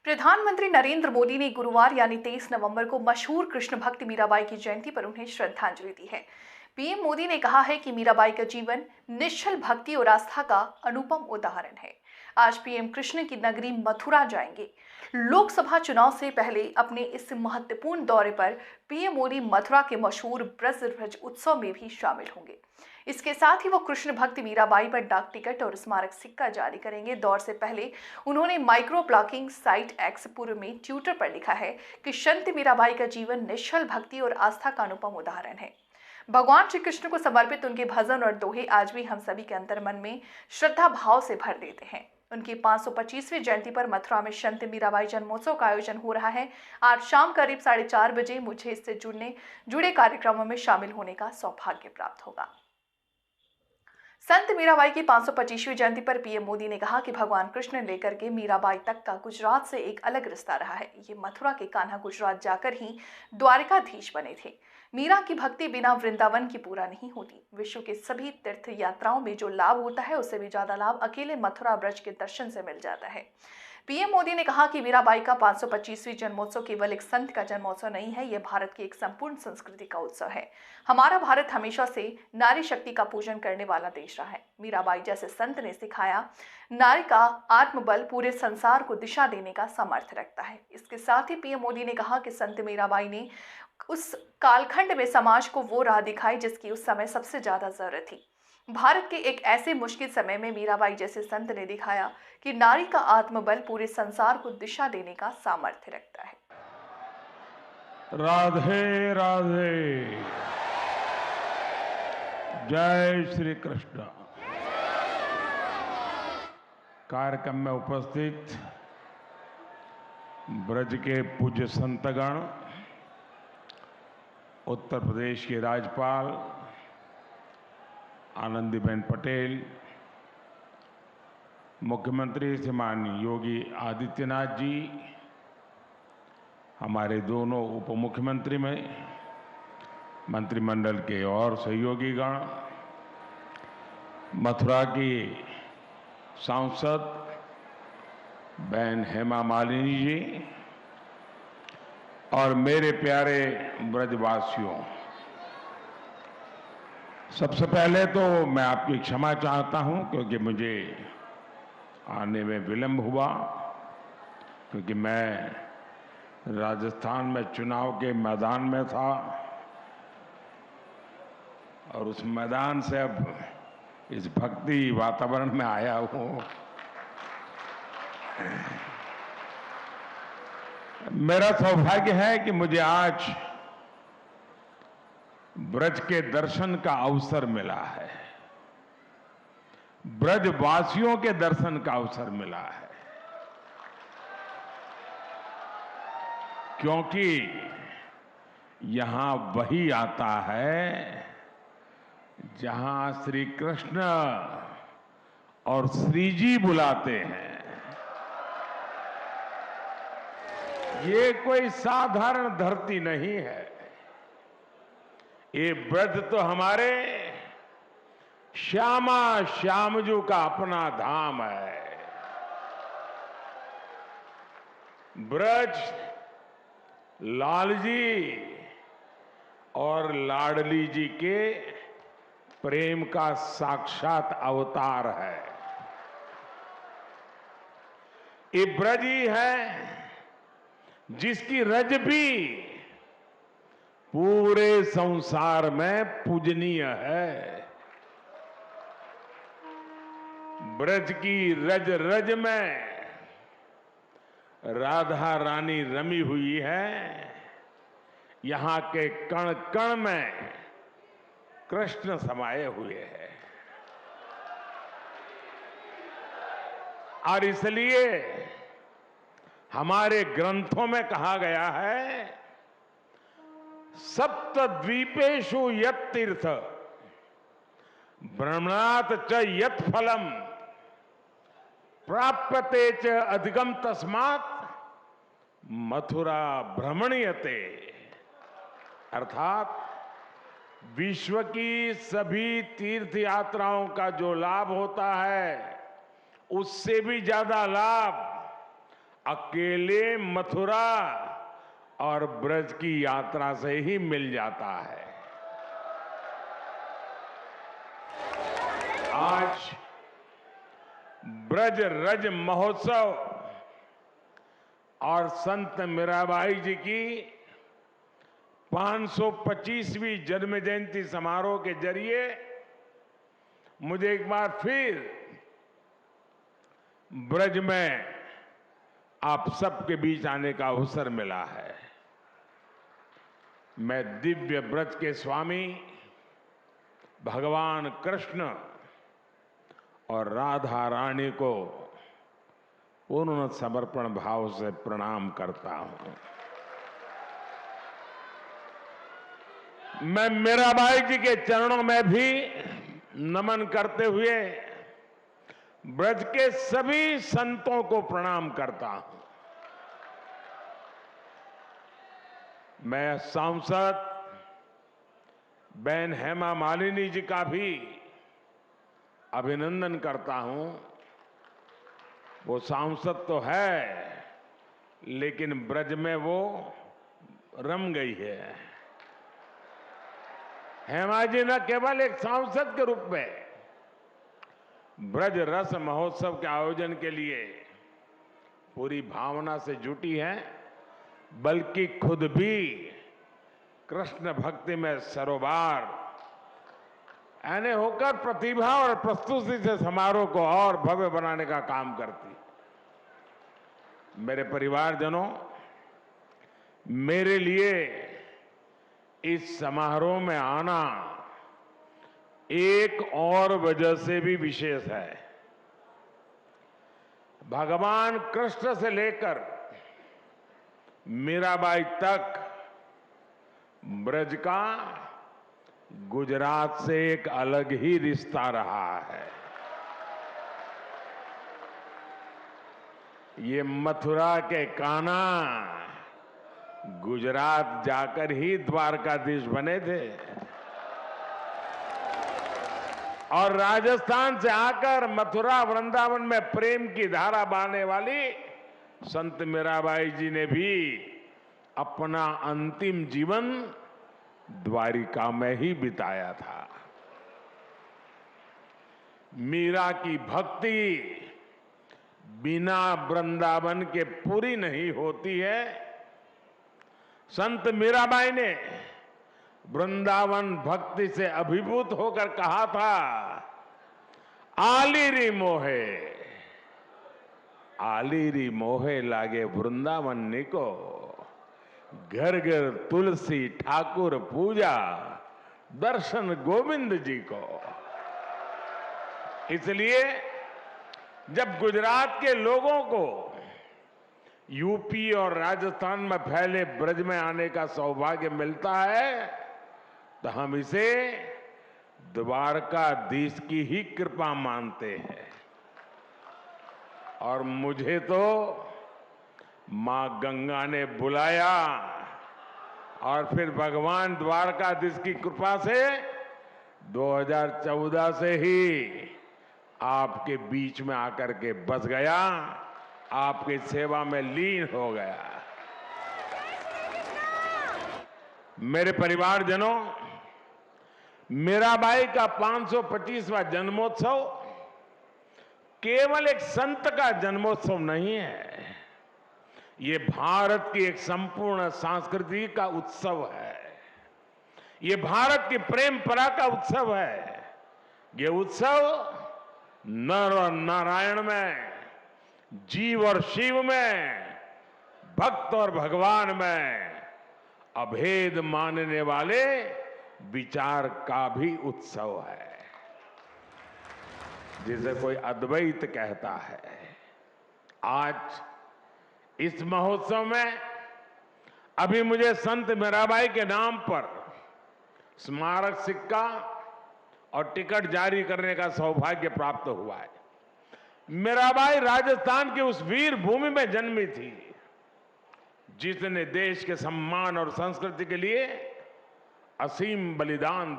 प्रधानमंत्री नरेंद्र मोदी ने गुरुवार यानी 23 नवंबर को मशहूर कृष्ण भक्त मीराबाई की जयंती पर उन्हें श्रद्धांजलि दी है। पीएम मोदी ने कहा है कि मीराबाई का जीवन निश्चल भक्ति और आस्था का अनुपम उदाहरण है। आज पीएम कृष्ण की नगरी मथुरा जाएंगे। लोकसभा चुनाव से पहले अपने इस महत्वपूर्ण दौरे पर पीएम मोदी मथुरा के मशहूर ब्रज उत्सव में भी शामिल होंगे। इसके साथ ही वो कृष्ण भक्त मीराबाई पर डाक टिकट और स्मारक सिक्का जारी करेंगे। दौर से पहले उन्होंने माइक्रो ब्लॉगिंग साइट एक्स पूर्व में ट्विटर पर लिखा है कि संत मीराबाई का जीवन निश्चल भक्ति और आस्था का अनुपम उदाहरण है। भगवान श्री कृष्ण को समर्पित उनके भजन और दोहे आज भी हम सभी के अंतर मन में श्रद्धा भाव से भर देते हैं। उनकी 525वीं जयंती पर मथुरा में संत मीराबाई जन्मोत्सव का आयोजन हो रहा है। आज शाम करीब 4:30 बजे मुझे इससे जुड़े कार्यक्रमों में शामिल होने का सौभाग्य प्राप्त होगा। संत मीराबाई की 525वीं जयंती पर पीएम मोदी ने कहा कि भगवान कृष्ण लेकर के मीराबाई तक का गुजरात से एक अलग रिश्ता रहा है। ये मथुरा के कान्हा गुजरात जाकर ही द्वारिकाधीश बने थे। मीरा की भक्ति बिना वृंदावन की पूरा नहीं होती। विश्व के सभी तीर्थ यात्राओं में जो लाभ होता है उससे भी ज्यादा लाभ अकेले मथुरा ब्रज के दर्शन से मिल जाता है। पीएम मोदी ने कहा कि मीराबाई का 525वीं जन्मोत्सव केवल एक संत का जन्मोत्सव नहीं है, यह भारत की एक संपूर्ण संस्कृति का उत्सव है। हमारा भारत हमेशा से नारी शक्ति का पूजन करने वाला देश रहा है। मीराबाई जैसे संत ने सिखाया, नारी का आत्मबल पूरे संसार को दिशा देने का सामर्थ्य रखता है। इसके साथ ही पीएम मोदी ने कहा कि संत मीराबाई ने उस कालखंड में समाज को वो राह दिखाई जिसकी उस समय सबसे ज्यादा जरूरत थी। भारत के एक ऐसे मुश्किल समय में मीराबाई जैसे संत ने दिखाया कि नारी का आत्मबल पूरे संसार को दिशा देने का सामर्थ्य रखता है। राधे राधे। जय श्री कृष्ण। कार्यक्रम में उपस्थित ब्रज के पूज्य संतगण, उत्तर प्रदेश के राज्यपाल आनंदीबेन पटेल, मुख्यमंत्री श्रीमान योगी आदित्यनाथ जी, हमारे दोनों उप मुख्यमंत्री में मंत्रिमंडल के और सहयोगी गण, मथुरा की सांसद बहन हेमा मालिनी जी और मेरे प्यारे ब्रजवासियों, सबसे पहले तो मैं आपकी क्षमा चाहता हूं क्योंकि मुझे आने में विलंब हुआ, क्योंकि मैं राजस्थान में चुनाव के मैदान में था और उस मैदान से अब इस भक्ति वातावरण में आया हूं। मेरा सौभाग्य है कि मुझे आज ब्रज के दर्शन का अवसर मिला है, ब्रजवासियों के दर्शन का अवसर मिला है, क्योंकि यहां वही आता है जहां श्री कृष्ण और श्री जी बुलाते हैं। ये कोई साधारण धरती नहीं है, ये ब्रज तो हमारे श्यामा श्यामजू का अपना धाम है। ब्रज लाल जी और लाडली जी के प्रेम का साक्षात अवतार है। ये ब्रज ही है जिसकी रज भी पूरे संसार में पूजनीय है। ब्रज की रज रज में राधा रानी रमी हुई है, यहां के कण कण में कृष्ण समाये हुए हैं। और इसलिए हमारे ग्रंथों में कहा गया है, सप्तद्वीपेषु यत् तीर्थ भ्रमणात् च यत् फलम प्राप्यते च अधिकम तस्मात् मथुरा भ्रमणीयते। अर्थात विश्व की सभी तीर्थ यात्राओं का जो लाभ होता है उससे भी ज्यादा लाभ अकेले मथुरा और ब्रज की यात्रा से ही मिल जाता है। आज ब्रज रज महोत्सव और संत मीराबाई जी की 525वीं जन्म जयंती समारोह के जरिए मुझे एक बार फिर ब्रज में आप सबके बीच आने का अवसर मिला है। मैं दिव्य ब्रज के स्वामी भगवान कृष्ण और राधा रानी को पूर्ण समर्पण भाव से प्रणाम करता हूं। मैं मीराबाई जी के चरणों में भी नमन करते हुए ब्रज के सभी संतों को प्रणाम करता हूं। मैं सांसद बहन हेमा मालिनी जी का भी अभिनंदन करता हूं। वो सांसद तो है, लेकिन ब्रज में वो रम गई है। हेमा जी न केवल एक सांसद के रूप में ब्रज रस महोत्सव के आयोजन के लिए पूरी भावना से जुटी है, बल्कि खुद भी कृष्ण भक्ति में सरोबार यानी होकर प्रतिभा और प्रस्तुति से समारोह को और भव्य बनाने का काम करती। मेरे परिवारजनों, मेरे लिए इस समारोह में आना एक और वजह से भी विशेष है। भगवान कृष्ण से लेकर मीराबाई तक ब्रज का गुजरात से एक अलग ही रिश्ता रहा है। ये मथुरा के कान्हा गुजरात जाकर ही द्वारकाधीश बने थे और राजस्थान से आकर मथुरा वृंदावन में प्रेम की धारा बहने वाली संत मीराबाई जी ने भी अपना अंतिम जीवन द्वारिका में ही बिताया था। मीरा की भक्ति बिना वृंदावन के पूरी नहीं होती है। संत मीराबाई ने वृंदावन भक्ति से अभिभूत होकर कहा था, आलीरी मोहे, आलीरी मोहे लागे वृंदावन निको, घर घर तुलसी ठाकुर पूजा, दर्शन गोविंद जी को। इसलिए जब गुजरात के लोगों को यूपी और राजस्थान में फैले ब्रज में आने का सौभाग्य मिलता है, तो हम इसे द्वारकाधीश की ही कृपा मानते हैं। और मुझे तो मां गंगा ने बुलाया और फिर भगवान द्वारकाधीश की कृपा से 2014 से ही आपके बीच में आकर के बस गया, आपकी सेवा में लीन हो गया। मेरे परिवारजनों, मीराबाई का 525वां जन्मोत्सव केवल एक संत का जन्मोत्सव नहीं है, ये भारत की एक संपूर्ण संस्कृति का उत्सव है। ये भारत की प्रेम परा का उत्सव है। ये उत्सव नर और नारायण में, जीव और शिव में, भक्त और भगवान में अभेद मानने वाले विचार का भी उत्सव है, जिसे कोई अद्वैत कहता है। आज इस महोत्सव में अभी मुझे संत मीराबाई के नाम पर स्मारक सिक्का और टिकट जारी करने का सौभाग्य प्राप्त हुआ है। मीराबाई राजस्थान की उस वीर भूमि में जन्मी थी जिसने देश के सम्मान और संस्कृति के लिए असीम बलिदान दिया।